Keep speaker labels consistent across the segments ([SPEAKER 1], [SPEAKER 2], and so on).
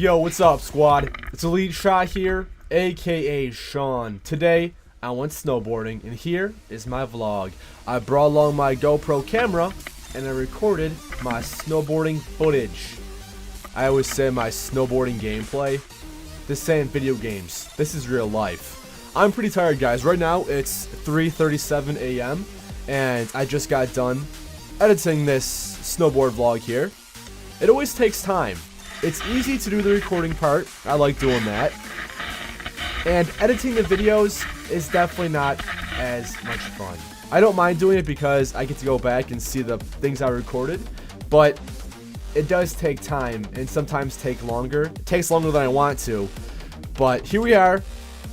[SPEAKER 1] Yo, what's up, squad? It's EliteShot here, aka Sean. Today, I went snowboarding, and here is my vlog. I brought along my GoPro camera, and I recorded my snowboarding footage. I always say my snowboarding gameplay. This ain't video games. This is real life. I'm pretty tired, guys. Right now, it's 3:37 a.m., and I just got done editing this snowboard vlog here. It always takes time. It's easy to do the recording part. I like doing that. And editing the videos is definitely not as much fun. I don't mind doing it because I get to go back and see the things I recorded, but it does take time and sometimes take longer. It takes longer than I want to. But here we are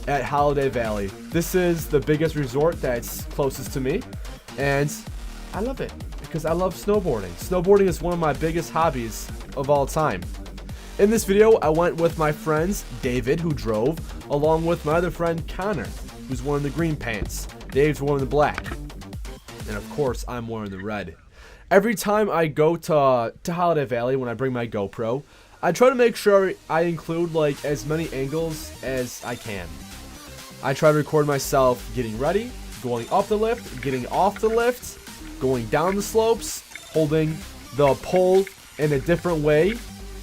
[SPEAKER 1] at Holiday Valley. This is the biggest resort that's closest to me, and I love it because I love snowboarding. Snowboarding is one of my biggest hobbies of all time. In this video, I went with my friends David, who drove, along with my other friend Connor, who's wearing the green pants. Dave's wearing the black. And of course, I'm wearing the red. Every time I go to Holiday Valley, when I bring my GoPro, I try to make sure I include like as many angles as I can. I try to record myself getting ready, going up the lift, getting off the lift, going down the slopes, holding the pole in a different way.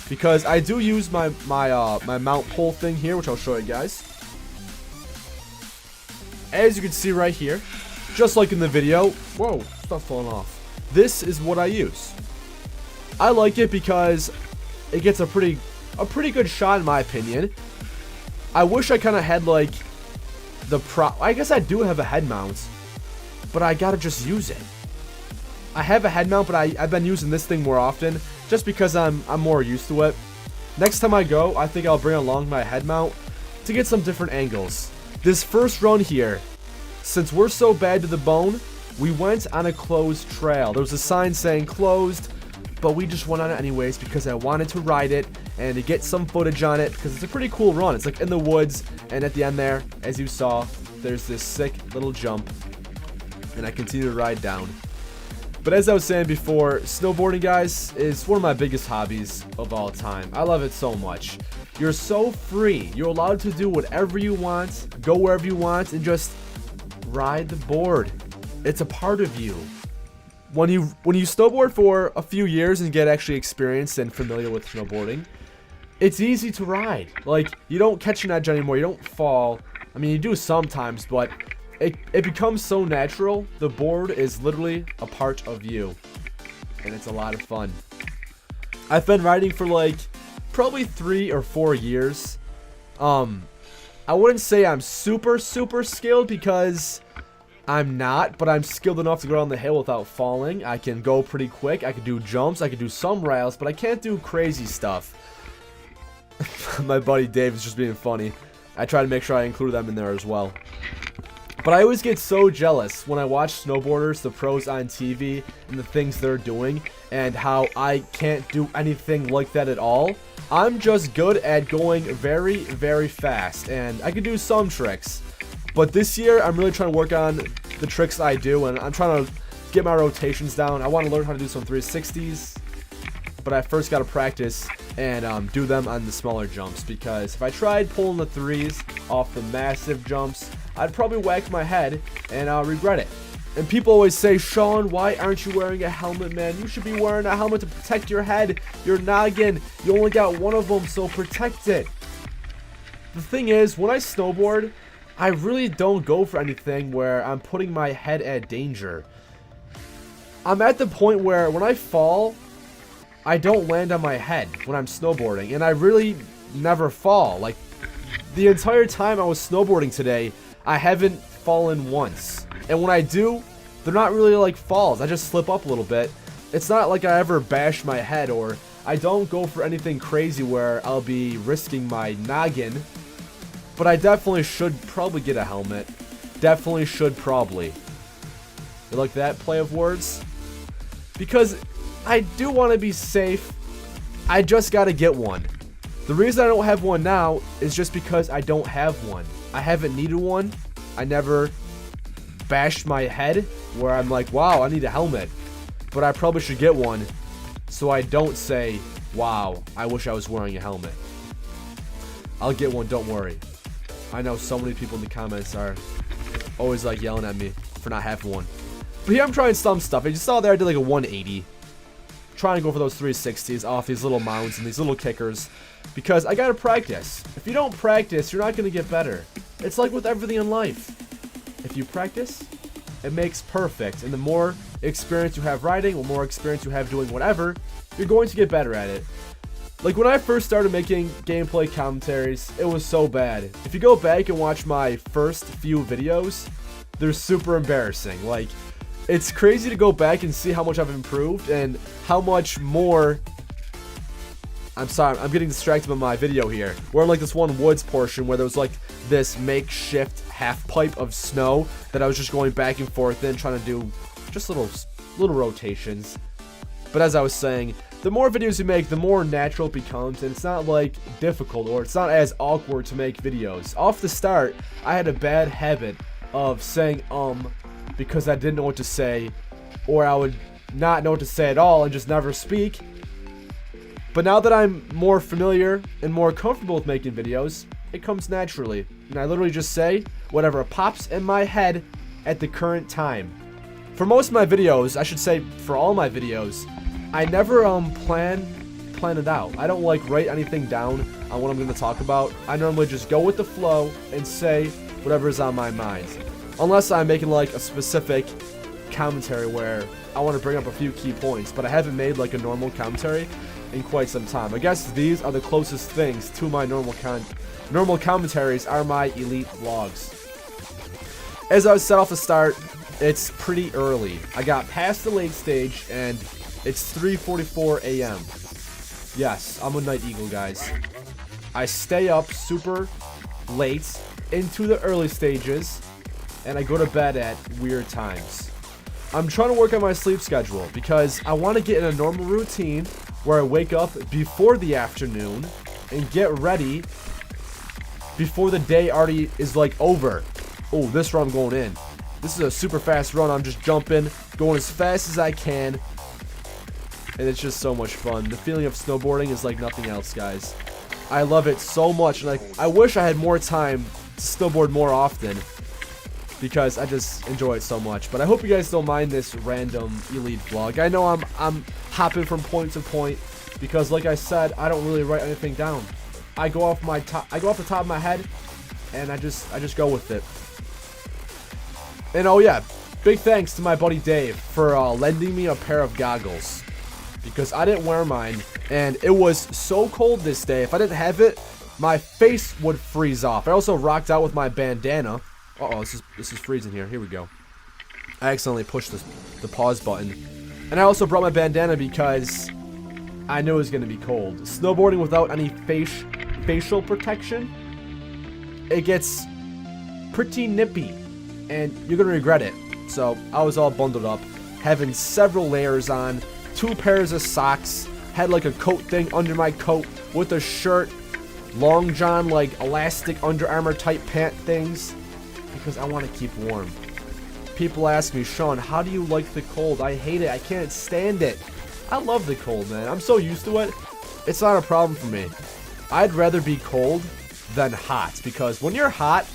[SPEAKER 1] Because I do use my mount pole thing here, which I'll show you guys. As you can see right here, just like in the video, whoa, stuff falling off. This is what I use. I like it because it gets a pretty good shot in my opinion. I wish I kind of had like I guess I do have a head mount, but I gotta just use it. I have a head mount, but I've been using this thing more often just because I'm more used to it. Next time I go, I think I'll bring along my head mount to get some different angles. This first run here, since we're so bad to the bone, we went on a closed trail. There was a sign saying closed, but we just went on it anyways because I wanted to ride it and to get some footage on it because it's a pretty cool run. It's like in the woods, and at the end there, as you saw, there's this sick little jump, and I continue to ride down. But as I was saying before, snowboarding, guys, is one of my biggest hobbies of all time. I love it so much. You're so free. You're allowed to do whatever you want, go wherever you want, and just ride the board. It's a part of you. When you snowboard for a few years and get actually experienced and familiar with snowboarding, it's easy to ride. Like, you don't catch an edge anymore. You don't fall. I mean, you do sometimes, but it becomes so natural. The board is literally a part of you, and it's a lot of fun. I've been riding for like probably 3 or 4 years. I wouldn't say I'm super skilled because I'm not, but I'm skilled enough to go down the hill without falling. I can go pretty quick. I can do jumps. I can do some rails, but I can't do crazy stuff. My buddy Dave is just being funny. I try to make sure I include them in there as well. But I always get so jealous when I watch snowboarders, the pros on TV, and the things they're doing, and how I can't do anything like that at all. I'm just good at going very fast, and I can do some tricks. But this year, I'm really trying to work on the tricks I do, and I'm trying to get my rotations down. I want to learn how to do some 360s, but I first got to practice and do them on the smaller jumps, because if I tried pulling the threes off the massive jumps, I'd probably whack my head and I'll regret it. And people always say, Sean, why aren't you wearing a helmet, man? You should be wearing a helmet to protect your head, your noggin. You only got one of them, so protect it. The thing is, when I snowboard, I really don't go for anything where I'm putting my head at danger. I'm at the point where when I fall, I don't land on my head when I'm snowboarding, and I really never fall. Like, the entire time I was snowboarding today, I haven't fallen once. And when I do, they're not really like falls. I just slip up a little bit. It's not like I ever bash my head, or I don't go for anything crazy where I'll be risking my noggin. But I definitely should probably get a helmet. Definitely should probably. You like that play of words? Because I do want to be safe. I just got to get one. The reason I don't have one now is just because I don't have one. I haven't needed one. I never bashed my head where I'm like, wow, I need a helmet. But I probably should get one so I don't say, wow, I wish I was wearing a helmet. I'll get one, don't worry. I know so many people in the comments are always like yelling at me for not having one. But here I'm trying some stuff. I just saw there I did like a 180. Trying to go for those 360s off these little mounts and these little kickers. Because I gotta practice. If you don't practice, you're not gonna get better. It's like with everything in life. If you practice, it makes perfect. And the more experience you have riding, or more experience you have doing whatever, you're going to get better at it. Like when I first started making gameplay commentaries, it was so bad. If you go back and watch my first few videos, they're super embarrassing. Like, it's crazy to go back and see how much I've improved and how much more... I'm sorry, I'm getting distracted by my video here. We're in like this one woods portion where there was like this makeshift half pipe of snow that I was just going back and forth in, trying to do just little rotations. But as I was saying, the more videos you make, the more natural it becomes, and it's not like difficult, or it's not as awkward to make videos. Off the start, I had a bad habit of saying because I didn't know what to say, or I would not know what to say at all and just never speak. But now that I'm more familiar and more comfortable with making videos, it comes naturally, and I literally just say whatever pops in my head at the current time. For most of my videos, I should say for all my videos, I never plan it out. I don't like write anything down on what I'm going to talk about. I normally just go with the flow and say whatever is on my mind. Unless I'm making like a specific commentary where I want to bring up a few key points, but I haven't made like a normal commentary in quite some time. I guess these are the closest things to my normal commentaries are my Elite vlogs. As I was set off the start, it's pretty early. I got past the late stage and it's 3:44 a.m. Yes, I'm a night eagle, guys. I stay up super late into the early stages, and I go to bed at weird times. I'm trying to work on my sleep schedule because I want to get in a normal routine where I wake up before the afternoon and get ready before the day already is like over. Oh, this run I'm going in. This is a super fast run. I'm just jumping, going as fast as I can. And it's just so much fun. The feeling of snowboarding is like nothing else, guys. I love it so much. Like, I wish I had more time to snowboard more often, because I just enjoy it so much. But I hope you guys don't mind this random Elite vlog. I know I'm hopping from point to point because, like I said, I don't really write anything down. I go off the top of my head, and I just go with it. And oh yeah, big thanks to my buddy Dave for lending me a pair of goggles, because I didn't wear mine, and it was so cold this day. If I didn't have it, my face would freeze off. I also rocked out with my bandana. Uh-oh, this is freezing here. Here we go. I accidentally pushed the pause button. And I also brought my bandana because I knew it was going to be cold. Snowboarding without any facial protection, it gets pretty nippy, and you're going to regret it. So I was all bundled up, having several layers on, 2 pairs of socks, had like a coat thing under my coat with a shirt, long john like elastic Under Armour type pant things, because I want to keep warm. People ask me, Sean, how do you like the cold? I hate it. I can't stand it. I love the cold, man. I'm so used to it. It's not a problem for me. I'd rather be cold than hot, because when you're hot,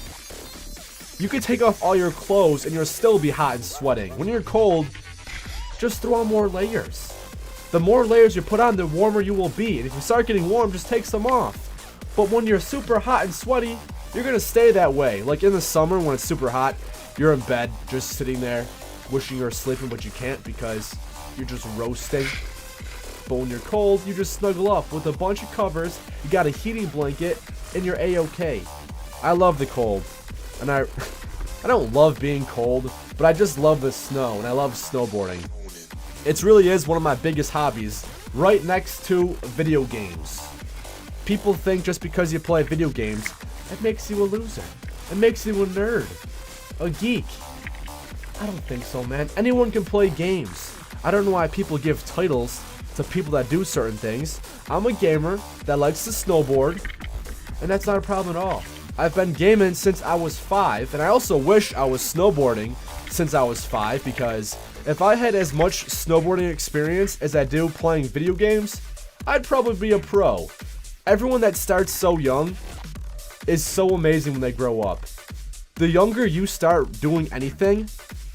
[SPEAKER 1] you can take off all your clothes and you'll still be hot and sweating. When you're cold, just throw on more layers. The more layers you put on, the warmer you will be. And if you start getting warm, just take some off. But when you're super hot and sweaty, you're going to stay that way. Like in the summer when it's super hot, you're in bed just sitting there wishing you were sleeping, but you can't because you're just roasting. But when you're cold, you just snuggle up with a bunch of covers, you got a heating blanket, and you're A-okay. I love the cold. And I don't love being cold, but I just love the snow, and I love snowboarding. It really is one of my biggest hobbies, right next to video games. People think just because you play video games, it makes you a loser. It makes you a nerd. A geek. I don't think so, man. Anyone can play games. I don't know why people give titles to people that do certain things. I'm a gamer that likes to snowboard, and that's not a problem at all. I've been gaming since I was 5, and I also wish I was snowboarding since I was 5, because if I had as much snowboarding experience as I do playing video games, I'd probably be a pro. Everyone that starts so young is so amazing when they grow up. The younger you start doing anything,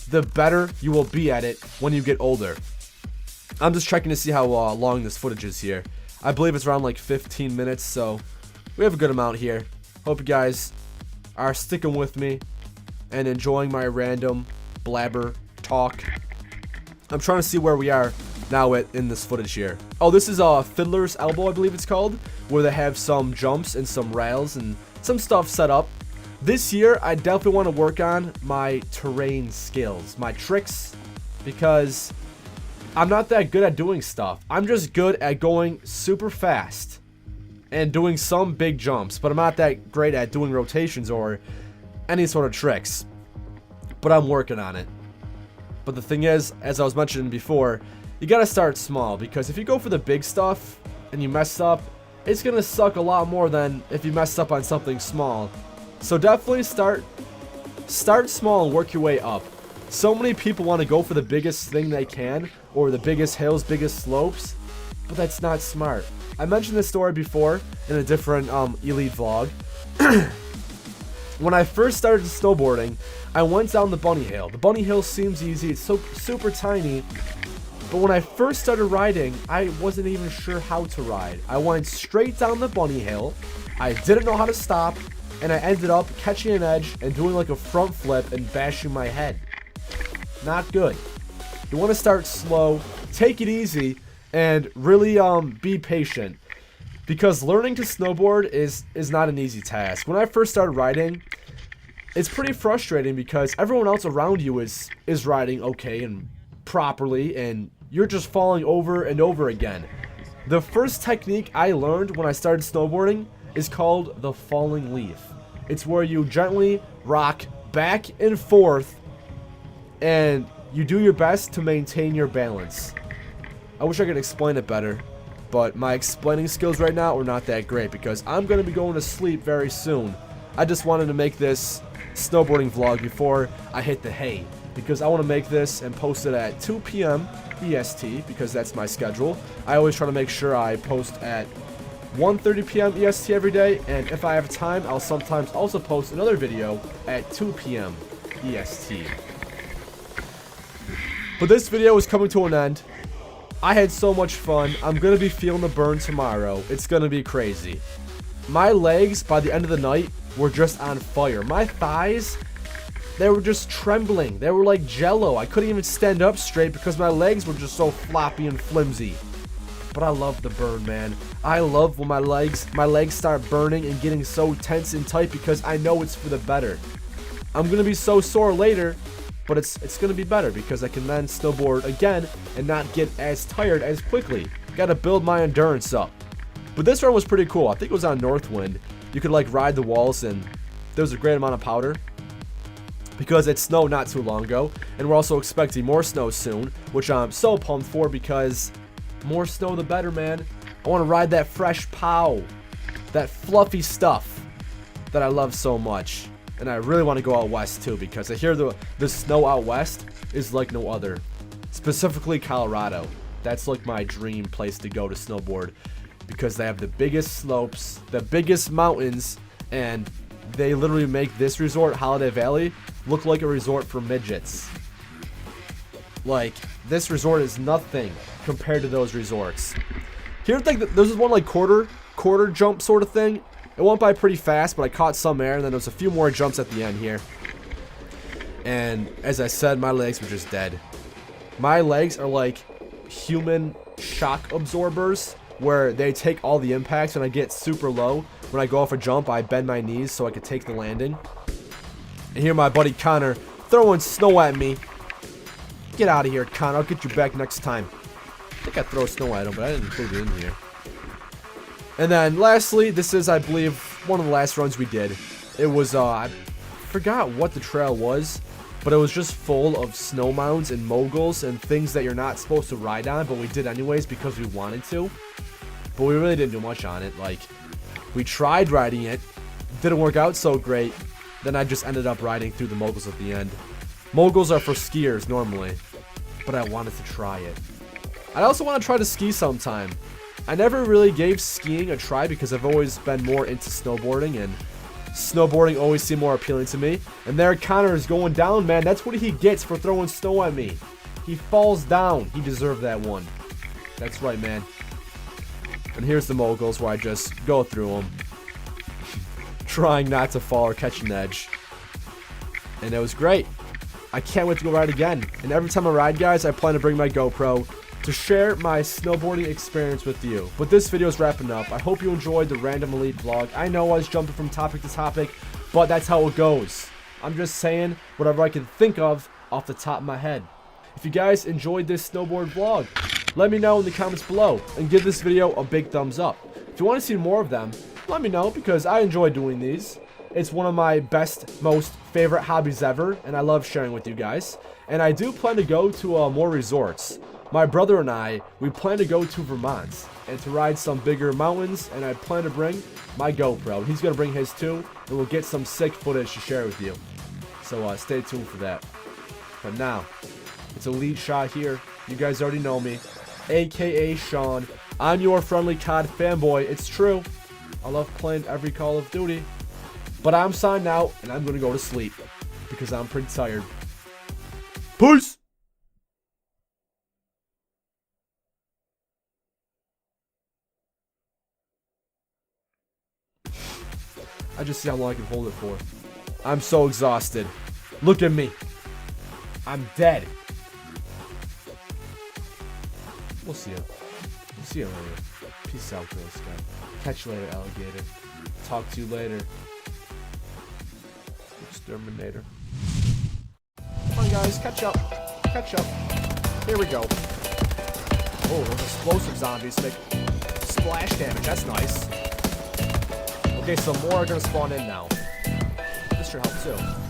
[SPEAKER 1] the better you will be at it when you get older. I'm just checking to see how long this footage is here. I believe it's around like 15 minutes, so we have a good amount here. Hope you guys are sticking with me and enjoying my random blabber talk. I'm trying to see where we are now in this footage here. Oh, this is Fiddler's Elbow, I believe it's called, where they have some jumps and some rails and some stuff set up. This year, I definitely want to work on my terrain skills, my tricks, because I'm not that good at doing stuff. I'm just good at going super fast and doing some big jumps, but I'm not that great at doing rotations or any sort of tricks. But I'm working on it. But the thing is, as I was mentioning before, you gotta start small, because if you go for the big stuff and you mess up, it's gonna suck a lot more than if you mess up on something small. So definitely start small and work your way up. So many people want to go for the biggest thing they can, or the biggest hills, biggest slopes, but that's not smart. I mentioned this story before in a different Elite vlog. When I first started snowboarding, I went down the bunny hill. The bunny hill seems easy, it's so super tiny, but when I first started riding, I wasn't even sure how to ride. I went straight down the bunny hill, I didn't know how to stop, and I ended up catching an edge and doing like a front flip and bashing my head. Not good. You want to start slow, take it easy, and really be patient, because learning to snowboard is not an easy task. When I first started riding, it's pretty frustrating because everyone else around you is riding okay and properly, and you're just falling over and over again. The first technique I learned when I started snowboarding is called the falling leaf. It's where you gently rock back and forth and you do your best to maintain your balance. I wish I could explain it better, but my explaining skills right now are not that great because I'm going to be going to sleep very soon. I just wanted to make this snowboarding vlog before I hit the hay, because I want to make this and post it at 2 p.m. EST, because that's my schedule. I always try to make sure I post at 1:30 p.m. EST every day, and if I have time, I'll sometimes also post another video at 2 p.m. EST. But this video is coming to an end. I had so much fun. I'm going to be feeling the burn tomorrow. It's going to be crazy. My legs, by the end of the night, were just on fire. My thighs, they were just trembling. They were like jello. I couldn't even stand up straight because my legs were just so floppy and flimsy. But I love the burn, man. I love when my legs start burning and getting so tense and tight, because I know it's for the better. I'm going to be so sore later, but it's going to be better because I can then snowboard again and not get as tired as quickly. Got to build my endurance up. But this run was pretty cool. I think it was on Northwind. You could like ride the walls, and there was a great amount of powder because it snowed not too long ago, and we're also expecting more snow soon, which I'm so pumped for, because more snow the better, man. I want to ride that fresh pow, that fluffy stuff that I love so much. And I really want to go out west too, because I hear the snow out west is like no other. Specifically Colorado. That's like my dream place to go to snowboard, because they have the biggest slopes, the biggest mountains, and they literally make this resort, Holiday Valley, look like a resort for midgets. Like, this resort is nothing compared to those resorts. Here, think that there's one like quarter jump sort of thing. It went by pretty fast, but I caught some air, and then there was a few more jumps at the end here. And as I said, my legs were just dead. My legs are like human shock absorbers, where they take all the impacts, and I get super low. When I go off a jump, I bend my knees so I can take the landing. And here my buddy Connor throwing snow at me. Get out of here, Connor. I'll get you back next time. I think I throw snow at him, but I didn't include it in here. And then lastly, this is, I believe, one of the last runs we did. It was, I forgot what the trail was, but it was just full of snow mounds and moguls and things that you're not supposed to ride on, but we did anyways because we wanted to. But we really didn't do much on it. Like, we tried riding it, didn't work out so great, then I just ended up riding through the moguls at the end. Moguls are for skiers normally, but I wanted to try it. I also want to try to ski sometime. I never really gave skiing a try because I've always been more into snowboarding, and Snowboarding always seemed more appealing to me. And there Connor is going down, man. That's what he gets for throwing snow at me. He falls down. He deserved that one. That's right, man. And here's the moguls where I just go through them. Trying not to fall or catch an edge. And it was great. I can't wait to go ride again. And every time I ride, guys, I plan to bring my GoPro to share my snowboarding experience with you. But this video is wrapping up. I hope you enjoyed the random Elite vlog. I know I was jumping from topic to topic, but that's how it goes. I'm just saying whatever I can think of off the top of my head. If you guys enjoyed this snowboard vlog, let me know in the comments below and give this video a big thumbs up. If you want to see more of them, let me know because I enjoy doing these. It's one of my best, most favorite hobbies ever, and I love sharing with you guys. And I do plan to go to more resorts. My brother and I, we plan to go to Vermont and to ride some bigger mountains, and I plan to bring my GoPro. He's going to bring his too, and we'll get some sick footage to share with you. So stay tuned for that. But now, it's EliteShot here. You guys already know me, aka Sean. I'm your friendly COD fanboy. It's true. I love playing every Call of Duty. But I'm signed out, and I'm going to go to sleep because I'm pretty tired. Peace! I just see how long I can hold it for. I'm so exhausted. Look at me. I'm dead. We'll see you. We'll see you later. Peace out, Girl Scout. Catch you later, alligator. Talk to you later. Exterminator. Come on, guys. Catch up. Catch up. Here we go. Oh, those explosive zombies make splash damage. That's nice. Okay, so more are going to spawn in now. This should help too.